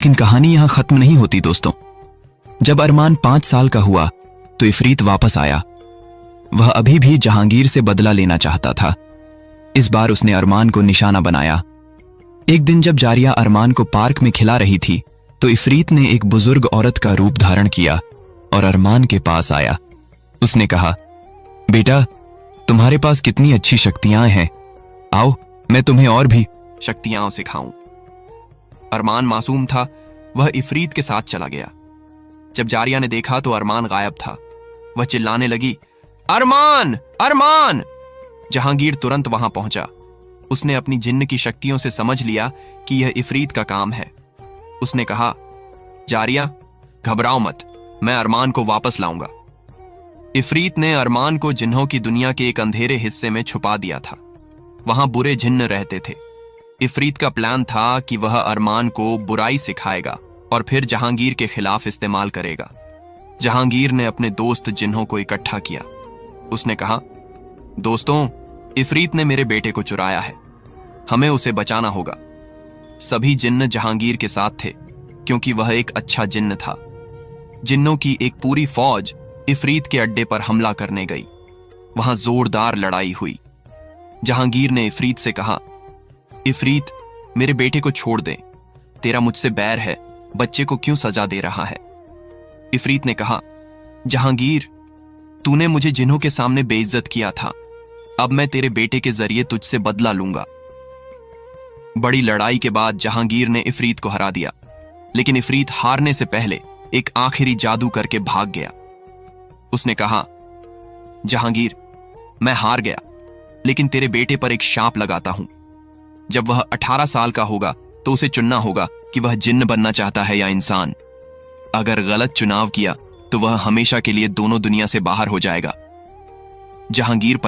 लेकिन कहानी यहां खत्म नहीं होती दोस्तों। जब अरमान 5 साल का हुआ तो इफरीत वापस आया। वह अभी भी जहांगीर से बदला लेना चाहता था। इस बार उसने अरमान को निशाना बनाया। एक दिन जब जारिया अरमान को पार्क में खिला रही थी तो इफरीत ने एक बुजुर्ग औरत का रूप धारण किया और अरमान के पास आया। उसने कहा, बेटा, तुम्हारे पास कितनी अच्छी शक्तियां हैं, आओ मैं तुम्हें और भी शक्तियां सिखाऊं। अरमान मासूम था, वह इफरीत के साथ चला गया। जब जारिया ने देखा तो अरमान गायब था। वह चिल्लाने लगी, अरमान, अरमान! जहांगीर तुरंत वहां पहुंचा। उसने अपनी जिन्न की शक्तियों से समझ लिया कि यह इफरीत का काम है। उसने कहा, जारिया, घबराओ मत, मैं अरमान को वापस लाऊंगा। इफरीत ने अरमान को जिन्हों की दुनिया के एक अंधेरे हिस्से में छुपा दिया था। वहां बुरे जिन्न रहते थे। इफरीत का प्लान था कि वह अरमान को बुराई सिखाएगा और फिर जहांगीर के खिलाफ इस्तेमाल करेगा। जहांगीर ने अपने दोस्त जिन्हों को इकट्ठा किया। उसने कहा, दोस्तों, इफरीत ने मेरे बेटे को चुराया है, हमें उसे बचाना होगा। सभी जिन्न जहांगीर के साथ थे क्योंकि वह एक अच्छा जिन्न था। जिन्नों की एक पूरी फौज इफरीत के अड्डे पर हमला करने गई। वहां जोरदार लड़ाई हुई। जहांगीर ने इफरीत से कहा, इफरीत, मेरे बेटे को छोड़ दे, तेरा मुझसे बैर है, बच्चे को क्यों सजा दे रहा है? इफरीत ने कहा, जहांगीर, तूने मुझे जिन्हों के सामने बेइज्जत किया था, अब मैं तेरे बेटे के जरिए तुझसे बदला लूंगा। बड़ी लड़ाई के बाद जहांगीर ने इफरीत को हरा दिया, लेकिन इफरीत हारने से पहले एक आखिरी जादू करके भाग गया। उसने कहा, जहांगीर, मैं हार गया, लेकिन तेरे बेटे पर एक शाप लगाता हूं। जब वह 18 साल का होगा तो उसे चुनना होगा कि वह जिन्न बनना चाहता है या इंसान। अगर गलत चुनाव किया तो वह हमेशा के लिए दोनों दुनिया से बाहर हो जाएगा। जहांगीर पर